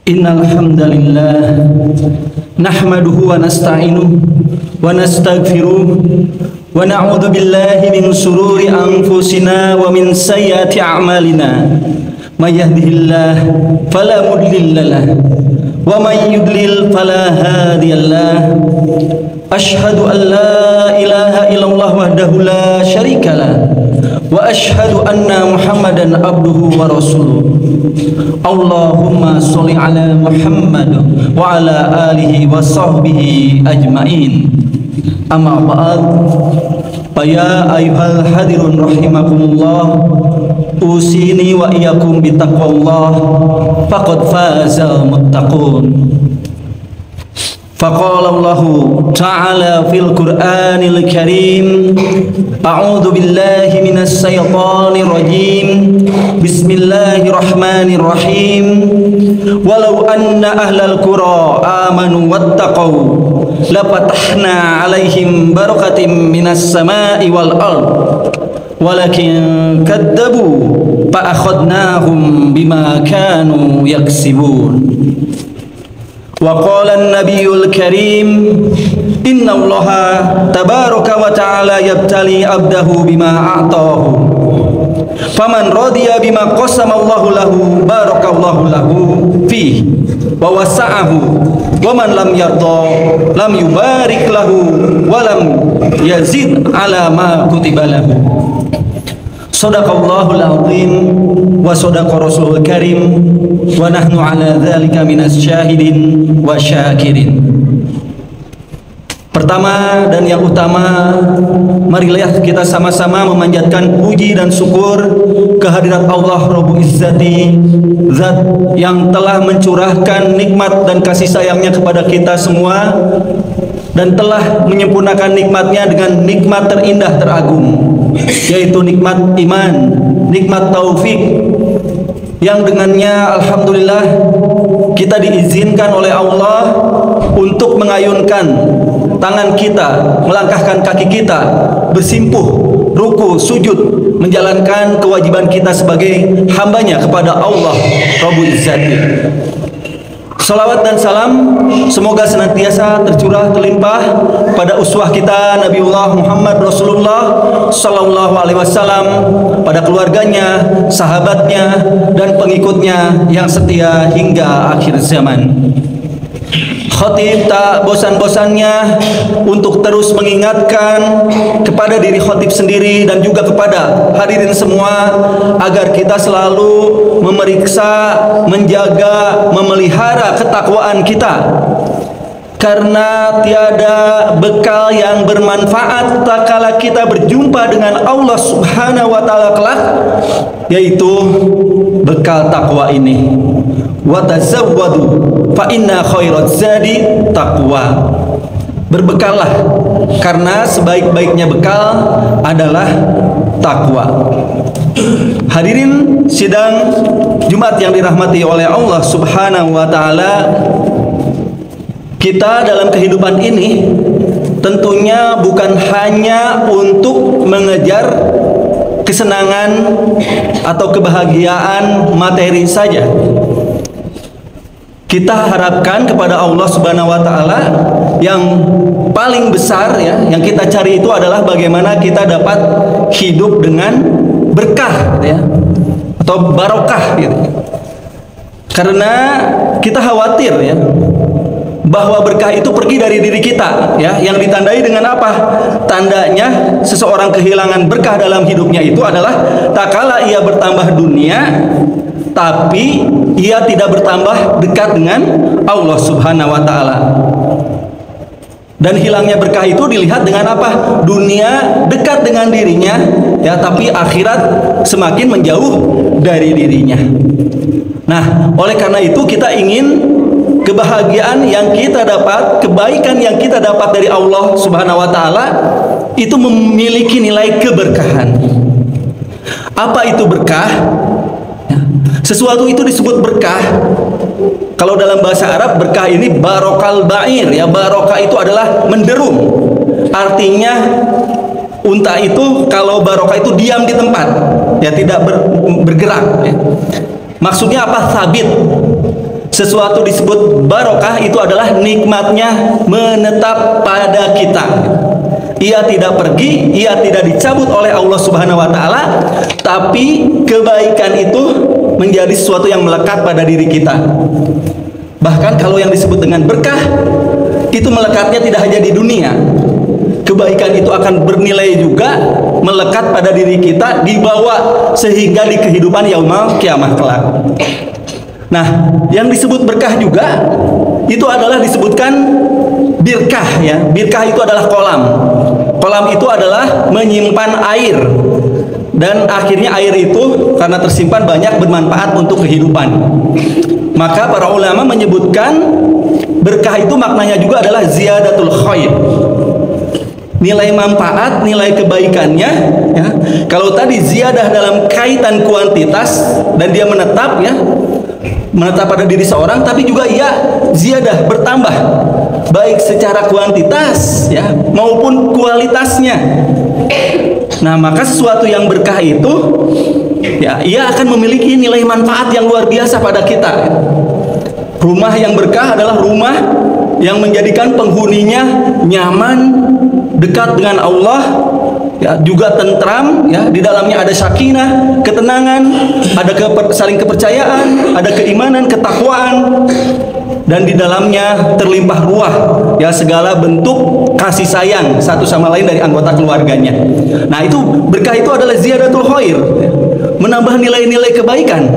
Innal hamdalillah nahmaduhu wa nasta'inuhu wa nastaghfiruh wa na'udzu billahi min shururi anfusina wa min sayyiati a'malina. May yahdihillahu fala mudilla lahu wa may yudlil fala hadiyalah. Asyhadu an la ilaha illallah wahdahu la syarika lah wa asyhadu anna Muhammadan abduhu wa rasuluh. Allahumma sholli ala Muhammad wa ala alihi wa sahbihi ajmain. Amma ba'd. Ya ayyuhal hadirun rahimakumullah, usini wa iyyakum bittaqwallah faqad fazal muttaqun. Faqala Allah Ta'ala fil Qur'anil Karim, a'udzu billahi minasy syaithanir rajim. Bismillahirrahmanirrahim. Walau anna ahlal qura amanu wattaqau lafatahna 'alaihim barakatim minas sama'i wal ard walakin kadzabu fa akhadnahum bima kanu yaksibun. Wa qala an-nabiyul karim, inna allaha tabaraka wa ta'ala yabtali abdahu bima a'tahu faman radiya bima qasama allahu lahu barakallahu lahu fihi wa wasa'ahu wa man lam yarda lam yubarik lahu wa lam yazid ala ma kutiba lahu. Sadaqallahul azim wa sadaqa rasulul karim wa nahnu ala dzalika minas syahidin wa syakirin. Pertama dan yang utama, marilah kita sama-sama memanjatkan puji dan syukur kehadirat Allah Rabbul Izzati, Zat yang telah mencurahkan nikmat dan kasih sayangnya kepada kita semua dan telah menyempurnakan nikmatnya dengan nikmat terindah teragung, yaitu nikmat iman, nikmat taufik, yang dengannya alhamdulillah kita diizinkan oleh Allah untuk mengayunkan tangan kita, melangkahkan kaki kita, bersimpuh, ruku, sujud, menjalankan kewajiban kita sebagai hambanya kepada Allah Rabbul Izzati. Salawat dan salam semoga senantiasa tercurah terlimpah pada uswah kita Nabiullah Muhammad Rasulullah Sallallahu Alaihi Wasallam, pada keluarganya, sahabatnya, dan pengikutnya yang setia hingga akhir zaman. Khatib tak bosan-bosannya untuk terus mengingatkan kepada diri khatib sendiri dan juga kepada hadirin semua agar kita selalu memeriksa, menjaga, memelihara ketakwaan kita, karena tiada bekal yang bermanfaat tatkala kita berjumpa dengan Allah Subhanahu wa taala kelak, yaitu bekal takwa ini. Wa tazawwadu fa inna khairaz zadi taqwa. Berbekallah karena sebaik-baiknya bekal adalah takwa. Hadirin sidang Jumat yang dirahmati oleh Allah Subhanahu wa taala, kita dalam kehidupan ini tentunya bukan hanya untuk mengejar kesenangan atau kebahagiaan materi saja. Kita harapkan kepada Allah Subhanahu wa taala yang paling besar, ya, yang kita cari itu adalah bagaimana kita dapat hidup dengan berkah, gitu ya, atau barokah, gitu. Karena kita khawatir, ya, bahwa berkah itu pergi dari diri kita, ya, yang ditandai dengan apa? Tandanya seseorang kehilangan berkah dalam hidupnya itu adalah tatkala ia bertambah dunia tapi ia tidak bertambah dekat dengan Allah Subhanahu wa taala. Dan hilangnya berkah itu dilihat dengan apa? Dunia dekat dengan dirinya, ya, tapi akhirat semakin menjauh dari dirinya. Nah, oleh karena itu kita ingin kebahagiaan yang kita dapat, kebaikan yang kita dapat dari Allah Subhanahu wa taala itu memiliki nilai keberkahan. Apa itu berkah? Sesuatu itu disebut berkah. Kalau dalam bahasa Arab, berkah ini barokal ba'ir, ya, barokah itu adalah menderum. Artinya unta itu kalau barokah itu diam di tempat, ya, tidak bergerak, ya. Maksudnya apa? Sabit. Sesuatu disebut barokah itu adalah nikmatnya menetap pada kita. Ia tidak pergi, ia tidak dicabut oleh Allah Subhanahu wa taala, tapi kebaikan itu menjadi sesuatu yang melekat pada diri kita. Bahkan kalau yang disebut dengan berkah itu melekatnya tidak hanya di dunia. Kebaikan itu akan bernilai juga melekat pada diri kita, dibawa sehingga di kehidupan yaumul kiamah kelak. Nah, yang disebut berkah juga itu adalah disebutkan birkah ya. Birkah itu adalah kolam. Kolam itu adalah menyimpan air. Dan akhirnya air itu karena tersimpan banyak bermanfaat untuk kehidupan. Maka para ulama menyebutkan berkah itu maknanya juga adalah ziyadatul khair. Nilai manfaat, nilai kebaikannya ya. Kalau tadi ziyadah dalam kaitan kuantitas dan dia menetap ya, menetap pada diri seorang, tapi juga ia ziyadah bertambah baik secara kuantitas ya maupun kualitasnya. Nah, maka sesuatu yang berkah itu ya ia akan memiliki nilai manfaat yang luar biasa pada kita. Rumah yang berkah adalah rumah yang menjadikan penghuninya nyaman, dekat dengan Allah, ya, juga tentram, ya, di dalamnya ada sakinah, ketenangan, ada saling kepercayaan, ada keimanan, ketakwaan, dan di dalamnya terlimpah ruah, ya, segala bentuk kasih sayang satu sama lain dari anggota keluarganya. Nah, itu berkah itu adalah ziyadatul khair, menambah nilai-nilai kebaikan.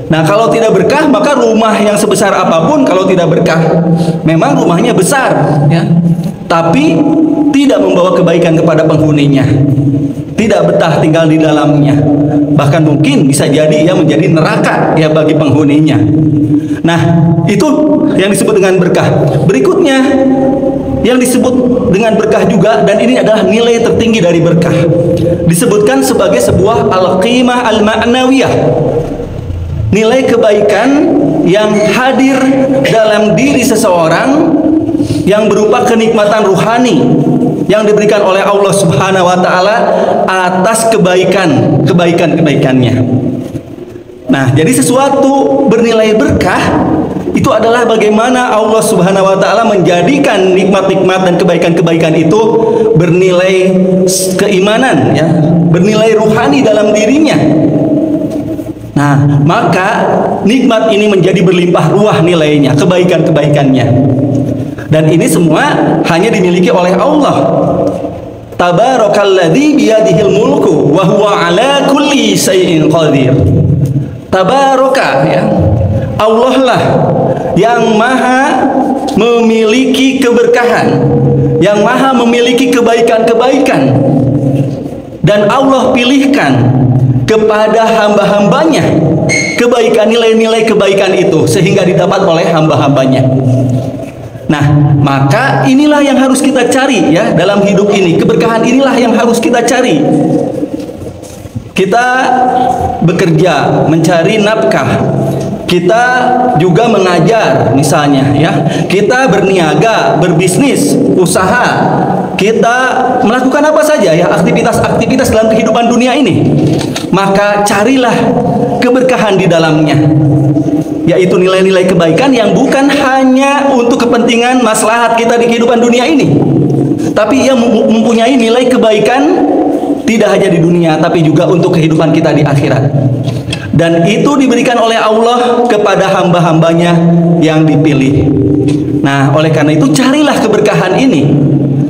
Nah, kalau tidak berkah, maka rumah yang sebesar apapun kalau tidak berkah, memang rumahnya besar, ya, tapi tidak membawa kebaikan kepada penghuninya, tidak betah tinggal di dalamnya, bahkan mungkin bisa jadi ya menjadi neraka ya bagi penghuninya. Nah, itu yang disebut dengan berkah. Berikutnya yang disebut dengan berkah juga, dan ini adalah nilai tertinggi dari berkah, disebutkan sebagai sebuah al-qimah al-ma'nawiyah, nilai kebaikan yang hadir dalam diri seseorang yang berupa kenikmatan ruhani yang diberikan oleh Allah Subhanahu wa taala atas kebaikan-kebaikannya. Nah, jadi sesuatu bernilai berkah itu adalah bagaimana Allah Subhanahu wa taala menjadikan nikmat-nikmat dan kebaikan-kebaikan itu bernilai keimanan, ya, bernilai ruhani dalam dirinya. Nah, maka nikmat ini menjadi berlimpah ruah nilainya, kebaikan-kebaikannya. Dan ini semua hanya dimiliki oleh Allah. Tabarakalladzi biyadihil mulku wa huwa ala kulli syai'in qadir. Tabaraka, ya, Allah lah yang maha memiliki keberkahan, yang maha memiliki kebaikan-kebaikan, dan Allah pilihkan kepada hamba-hambanya kebaikan, nilai-nilai kebaikan itu sehingga didapat oleh hamba-hambanya. Nah, maka inilah yang harus kita cari ya dalam hidup ini. Keberkahan inilah yang harus kita cari. Kita bekerja, mencari nafkah. Kita juga mengajar misalnya ya. Kita berniaga, berbisnis, usaha. Kita melakukan apa saja ya, aktivitas-aktivitas dalam kehidupan dunia ini. Maka carilah keberkahan di dalamnya, yaitu nilai-nilai kebaikan yang bukan hanya untuk kepentingan maslahat kita di kehidupan dunia ini, tapi ia mempunyai nilai kebaikan tidak hanya di dunia, tapi juga untuk kehidupan kita di akhirat. Dan itu diberikan oleh Allah kepada hamba-hambanya yang dipilih. Nah, oleh karena itu carilah keberkahan ini.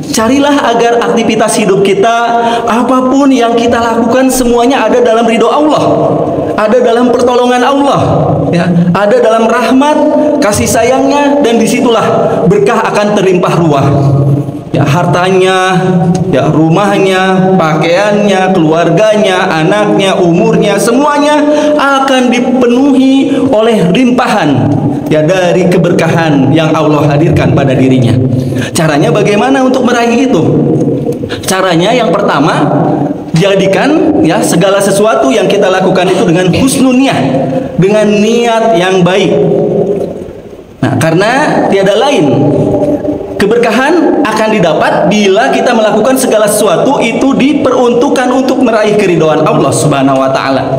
Carilah agar aktivitas hidup kita, apapun yang kita lakukan, semuanya ada dalam ridho Allah, ada dalam pertolongan Allah, ya, ada dalam rahmat, kasih sayangnya, dan disitulah berkah akan terlimpah ruah. Ya, hartanya, ya, rumahnya, pakaiannya, keluarganya, anaknya, umurnya, semuanya akan dipenuhi oleh limpahan ya dari keberkahan yang Allah hadirkan pada dirinya. Caranya bagaimana untuk meraih itu? Caranya yang pertama, jadikan ya segala sesuatu yang kita lakukan itu dengan husnul niyah, dengan niat yang baik. Nah, karena tiada lain keberkahan akan didapat bila kita melakukan segala sesuatu itu diperuntukkan untuk meraih keridhaan Allah Subhanahu wa taala.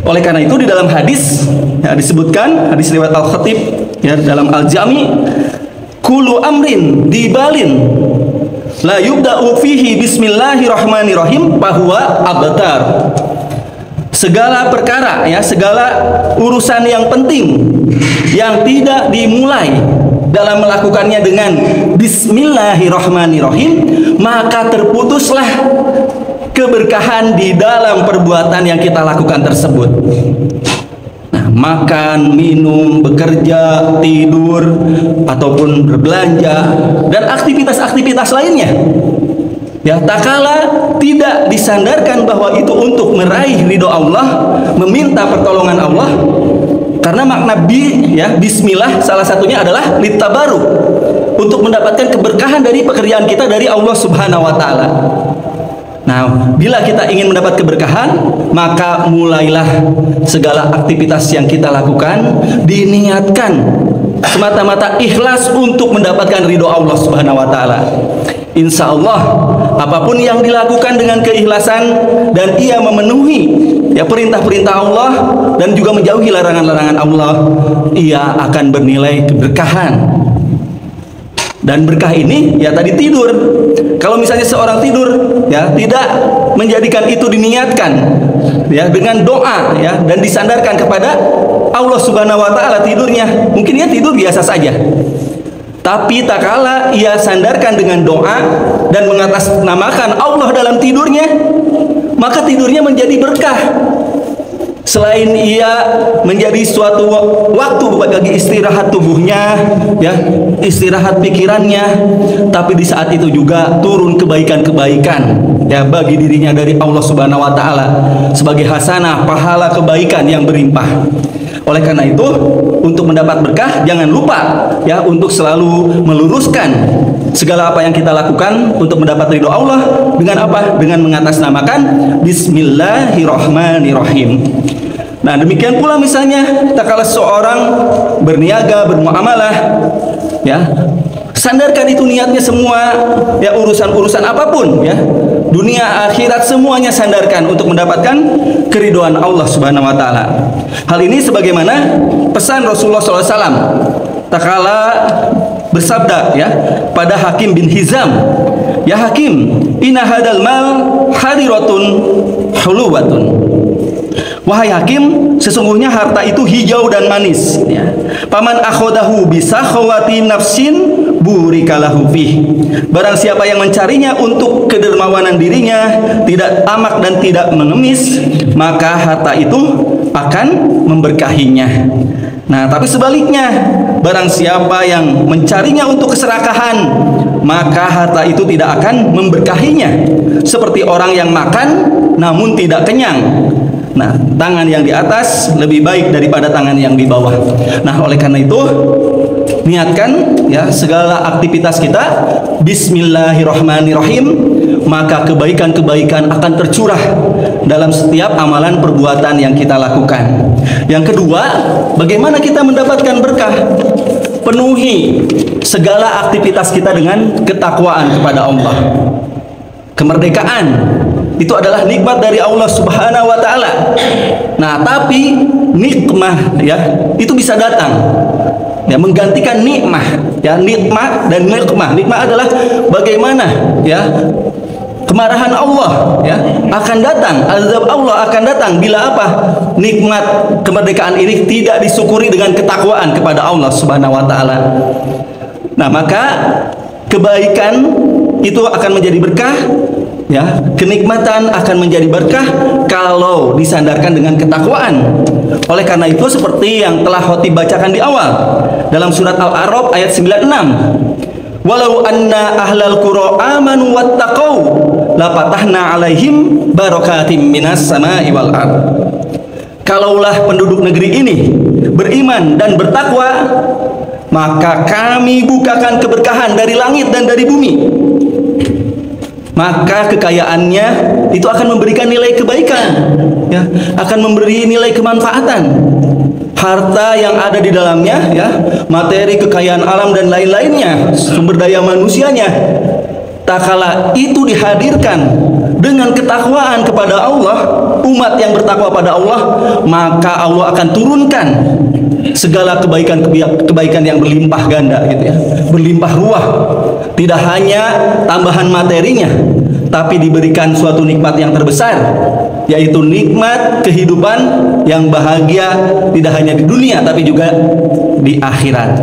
Oleh karena itu di dalam hadis ya, disebutkan hadis riwayat Al-Khatib ya dalam Al-Jami, kullu amrin dibalin la yubda'u fihi bismillahirrahmanirrahim bahwa abtar. Segala perkara ya, segala urusan yang penting yang tidak dimulai dalam melakukannya dengan bismillahirrahmanirrahim, maka terputuslah keberkahan di dalam perbuatan yang kita lakukan tersebut. Nah, makan, minum, bekerja, tidur, ataupun berbelanja dan aktivitas-aktivitas lainnya. Ya, tak kala tidak disandarkan bahwa itu untuk meraih ridho Allah, meminta pertolongan Allah. Karena makna bismillah salah satunya adalah litabaru, untuk mendapatkan keberkahan dari pekerjaan kita dari Allah Subhanahu wa taala. Nah, bila kita ingin mendapat keberkahan, maka mulailah segala aktivitas yang kita lakukan diniatkan semata-mata ikhlas untuk mendapatkan ridho Allah Subhanahu wa taala. Insya Allah apapun yang dilakukan dengan keikhlasan dan ia memenuhi ya perintah-perintah Allah dan juga menjauhi larangan-larangan Allah, ia akan bernilai keberkahan. Dan berkah ini ya tadi tidur. Kalau misalnya seorang tidur ya tidak menjadikan itu diniatkan ya dengan doa ya dan disandarkan kepada Allah Subhanahu wa taala tidurnya, mungkin ia tidur biasa saja. Tapi tak kala ia sandarkan dengan doa dan mengatasnamakan Allah dalam tidurnya, maka tidurnya menjadi berkah. Selain ia menjadi suatu waktu bagi istirahat tubuhnya, ya, istirahat pikirannya, tapi di saat itu juga turun kebaikan-kebaikan ya bagi dirinya dari Allah Subhanahu wa taala sebagai hasanah pahala kebaikan yang berlimpah. Oleh karena itu, untuk mendapat berkah jangan lupa ya untuk selalu meluruskan segala apa yang kita lakukan untuk mendapat ridho Allah dengan apa? Dengan mengatasnamakan Bismillahirrahmanirrahim. Nah, demikian pula misalnya tak kala seorang berniaga, bermuamalah ya, sandarkan itu niatnya semua ya, urusan-urusan apapun ya, dunia akhirat semuanya sandarkan untuk mendapatkan keridhaan Allah Subhanahu wa taala. Hal ini sebagaimana pesan Rasulullah SAW tak kala bersabda ya pada Hakim bin Hizam, ya Hakim, inna hadal mal hadiratun huluwatun. Wahai Hakim, sesungguhnya harta itu hijau dan manis ya. Paman akhodahu bisakhawati nafsin burikalahu fih. Barang siapa yang mencarinya untuk kedermawanan dirinya, tidak tamak dan tidak mengemis, maka harta itu akan memberkahinya. Nah, tapi sebaliknya, barang siapa yang mencarinya untuk keserakahan, maka harta itu tidak akan memberkahinya. Seperti orang yang makan namun tidak kenyang. Nah, tangan yang di atas lebih baik daripada tangan yang di bawah. Nah, oleh karena itu niatkan ya segala aktivitas kita Bismillahirrahmanirrahim, maka kebaikan-kebaikan akan tercurah dalam setiap amalan perbuatan yang kita lakukan. Yang kedua, bagaimana kita mendapatkan berkah? Penuhi segala aktivitas kita dengan ketakwaan kepada Allah. Kemerdekaan itu adalah nikmat dari Allah Subhanahu wa taala. Nah, tapi nikmah ya itu bisa datang ya menggantikan nikmah ya, nikmat dan nikmah. Nikmah adalah bagaimana ya kemarahan Allah ya akan datang, azab Allah akan datang bila apa? Nikmat kemerdekaan ini tidak disyukuri dengan ketakwaan kepada Allah Subhanahu wa taala. Nah, maka kebaikan itu akan menjadi berkah ya, kenikmatan akan menjadi berkah kalau disandarkan dengan ketakwaan. Oleh karena itu seperti yang telah Khotib bacakan di awal dalam surat Al-A'raf ayat 96, walau anna ahlal qura amanu wattaqau lapatahna alaihim barakatim minas sama'i wal ard. Kalaulah penduduk negeri ini beriman dan bertakwa, maka kami bukakan keberkahan dari langit dan dari bumi. Maka kekayaannya itu akan memberikan nilai kebaikan ya, akan memberi nilai kemanfaatan. Harta yang ada di dalamnya ya, materi kekayaan alam dan lain-lainnya, sumber daya manusianya, tak kala itu dihadirkan dengan ketakwaan kepada Allah, umat yang bertakwa pada Allah, maka Allah akan turunkan segala kebaikan yang berlimpah ganda gitu ya, berlimpah ruah. Tidak hanya tambahan materinya, tapi diberikan suatu nikmat yang terbesar, yaitu nikmat kehidupan yang bahagia, tidak hanya di dunia tapi juga di akhirat.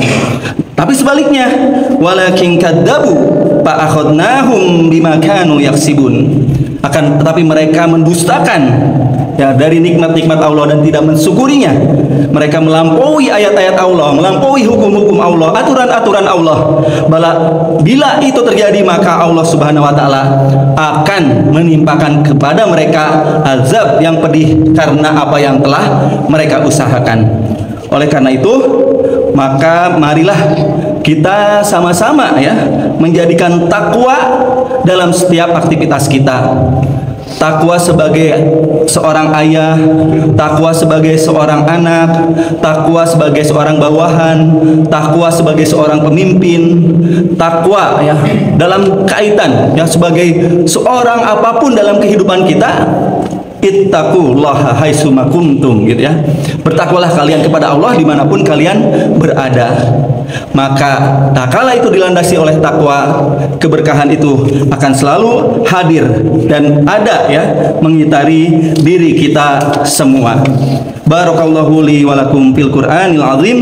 Tapi sebaliknya, walakin kadzabu fa akhadnahum bima kanu yaksibun. Tetapi mereka mendustakan ya dari nikmat-nikmat Allah dan tidak mensyukurinya. Mereka melampaui ayat-ayat Allah, melampaui hukum-hukum Allah, aturan-aturan Allah. Bila itu terjadi, maka Allah Subhanahu wa taala akan menimpakan kepada mereka azab yang pedih karena apa yang telah mereka usahakan. Oleh karena itu, maka marilah kita sama-sama ya menjadikan takwa dalam setiap aktivitas kita. Takwa sebagai seorang ayah, takwa sebagai seorang anak, takwa sebagai seorang bawahan, takwa sebagai seorang pemimpin, takwa ya dalam kaitan ya sebagai seorang apapun dalam kehidupan kita. Ittaqullaha haitsuma kuntum gitu ya. Bertakwalah kalian kepada Allah dimanapun kalian berada. Maka kala itu dilandasi oleh takwa, keberkahan itu akan selalu hadir dan ada ya mengitari diri kita semua. Barakallahu li wa lakum fil Qur'anil azim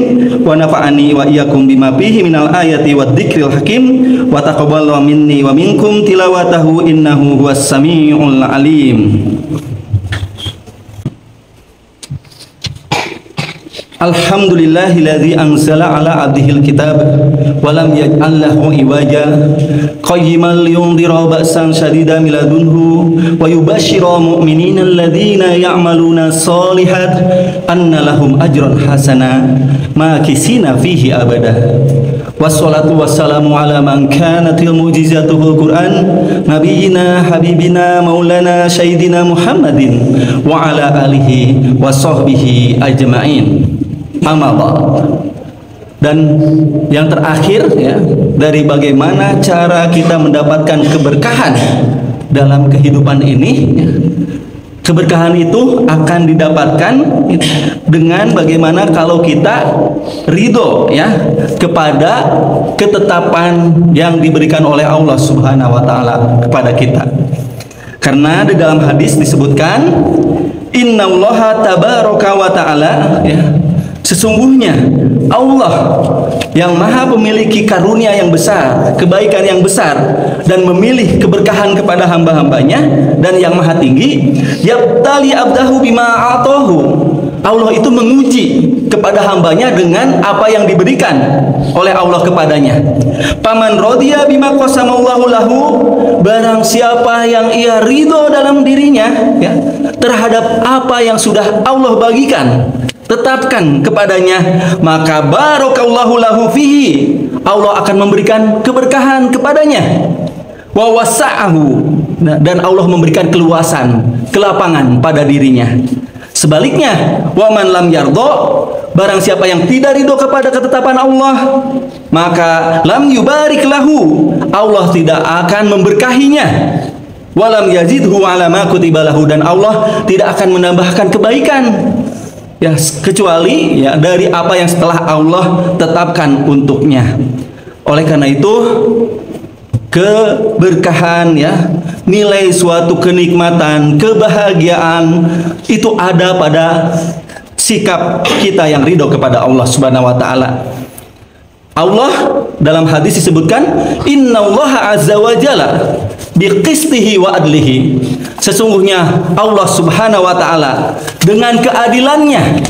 wa nafa'ani wa iyyakum bima fihi minal ayati wad dzikril hakim wa taqabbalallahu minni wa minkum tilawatahu innahu huwas samiul alim. Alhamdulillahilladzi anzala ala abdihil kitab wa lam yaj'al lahu iwaja qayyiman liyundhira ba'san shadidan min ladunhu wa yubashshira mu'minina alladzina ya'maluna shalihat anna lahum ajran hasana makisina fihi abada. Wassalatu wassalamu ala man kanatil mu'jizatuhul Qur'an nabiyina habibina maulana sayyidina Muhammadin wa ala alihi wa sahbihi ajma'in. Amma ba'd. Dan yang terakhir ya, dari bagaimana cara kita mendapatkan keberkahan dalam kehidupan ini ya. Keberkahan itu akan didapatkan dengan bagaimana kalau kita ridho ya kepada ketetapan yang diberikan oleh Allah Subhanahu wa taala kepada kita. Karena di dalam hadis disebutkan innallaha tabaraka wa taala ya, sesungguhnya Allah yang maha memiliki karunia yang besar, kebaikan yang besar, dan memilih keberkahan kepada hamba-hambanya, dan yang maha tinggi, yabtali abdahu bima a'tahu. Allah itu menguji kepada hambanya dengan apa yang diberikan oleh Allah kepadanya. Paman rodiya bima qasamallahu lahu, barang siapa yang ia ridho dalam dirinya ya, terhadap apa yang sudah Allah bagikan, tetapkan kepadanya, maka barakallahu lahu fihi, Allah akan memberikan keberkahan kepadanya. Wa wasa'ahu, dan Allah memberikan keluasan, kelapangan pada dirinya. Sebaliknya, wa man lam yardha, barang siapa yang tidak ridho kepada ketetapan Allah, maka lam yubarik lahu, Allah tidak akan memberkahinya. Walam yazidhu ala ma kutiba lahu, dan Allah tidak akan menambahkan kebaikan ya kecuali ya dari apa yang setelah Allah tetapkan untuknya. Oleh karena itu, keberkahan ya, nilai suatu kenikmatan, kebahagiaan itu ada pada sikap kita yang ridho kepada Allah Subhanahu wa taala. Allah dalam hadis disebutkan innallaha azza wa jalla biqistihi wa adlihi, sesungguhnya Allah Subhanahu wa taala dengan keadilannya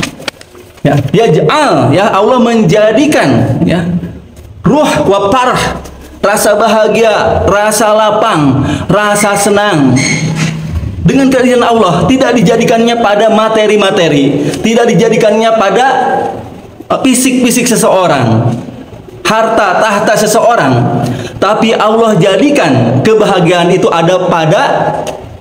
ya, yaj'al ya, Allah menjadikan ya ruh wa farah, rasa bahagia, rasa lapang, rasa senang dengan keadilan Allah, tidak dijadikannya pada materi-materi, tidak dijadikannya pada fisik-fisik seseorang, harta tahta seseorang, tapi Allah jadikan kebahagiaan itu ada pada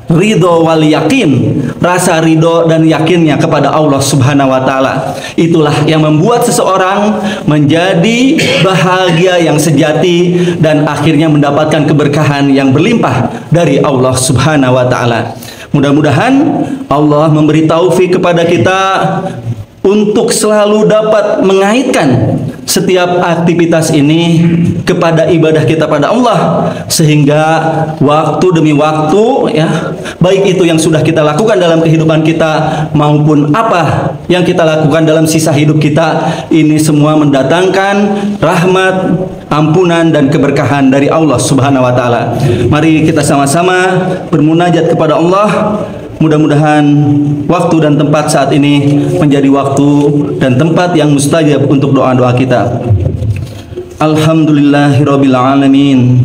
ridho wal yakin, rasa ridho dan yakinnya kepada Allah Subhanahu wa taala. Itulah yang membuat seseorang menjadi bahagia yang sejati dan akhirnya mendapatkan keberkahan yang berlimpah dari Allah Subhanahu wa taala. Mudah-mudahan Allah memberi taufik kepada kita untuk selalu dapat mengaitkan setiap aktivitas ini kepada ibadah kita pada Allah, sehingga waktu demi waktu ya, baik itu yang sudah kita lakukan dalam kehidupan kita maupun apa yang kita lakukan dalam sisa hidup kita, ini semua mendatangkan rahmat, ampunan dan keberkahan dari Allah Subhanahu wa taala. Mari kita sama-sama bermunajat kepada Allah. Mudah-mudahan waktu dan tempat saat ini menjadi waktu dan tempat yang mustajab untuk doa-doa kita. Alhamdulillahirabbil alamin.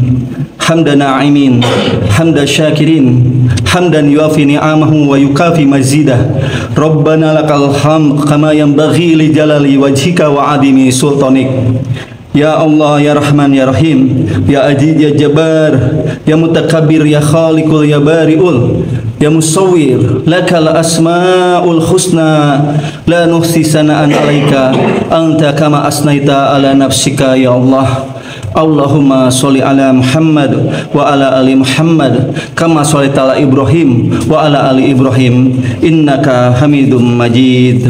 Hamdan na'imin, hamdan syakirin, hamdan yuafi ni'amahu wa yukafi mazidah. Rabbana lakal hamd kama yanbaghi li jalali wajhika wa adimi sultanik. Ya Allah, ya Rahman, ya Rahim, ya Aziz, ya Jabbar, ya Mutakabbir, ya Khaliqul, ya Bari'ul, ya Musawwir, lakal asma'ul husna, la nuhsi sana'an alaika, anta kama asnaita ala nafsika ya Allah. Allahumma sholli ala Muhammad wa ala ali Muhammad kama shollaita ala Ibrahim wa ala ali Ibrahim innaka Hamidum Majid.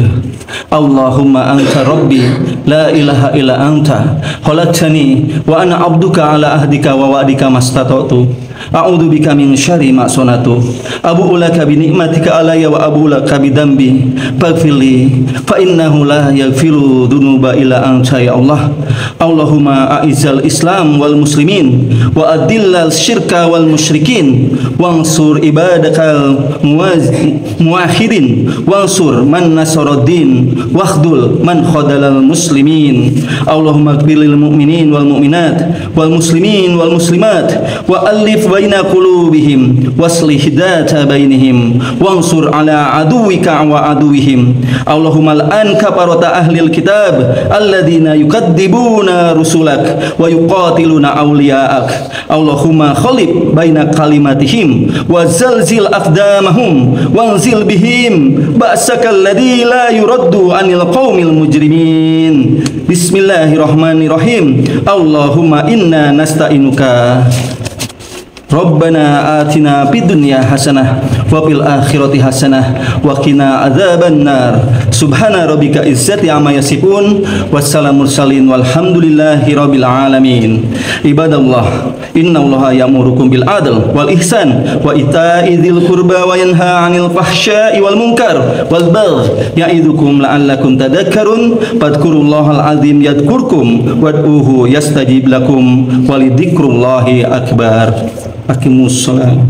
Allahumma anta rabbi la ilaha illa anta khalaqtani wa ana abduka ala ahdika wa wa'dika mastata'tu a'udzu bika min syarri ma sanatu abu'u laka bi ni'matika alayya wa abu'u laka bi dambi faghfirli fa innahu la yaghfiru dzunuba illa anta ya Allah. Allahumma a'izzal Islam wal muslimin wa adillal syirka wal musyrikin wansur ibadakal muwahhidin wansur man nasaraddin wakhdul man khadalal muslimin. Allahumma ighfirlil mu'minin wal mu'minat wal muslimin wal muslimat wa alif baina qulubihim waslih data bainihim wansur ala aduwika wa aduwihim. Allahumma al'an kafarata ahlil kitab alladhina yukadzibuna rusulak wa yuqatiluna awliya'ak. Allahumma khalib baina kalimatihim wa zalzil aqdamahum wanzil bihim ba'sakal ladzi la yuraddu anil qaumil mujrimin. Bismillahirrahmanirrahim. Allahumma inna nasta'inuka Rabbana atina fid dunya hasanah wa fil akhirati hasanah wa qina adzabannar. Subhana rabbika izzati amma yasifun wassalamu mursalin walhamdulillahi rabbil alamin. Ibadallah, innallaha ya'murukum bil adl wal ihsan wa ita'i dzil qurba wa yanha 'anil fahsya'i wal munkar wal baghi ya'idukum la'allakum tadhakkarun. Fadhkurullahal azim yadhkurkum wad'uhu yastajib lakum walidzikrullahi akbar. Aqimus shalah.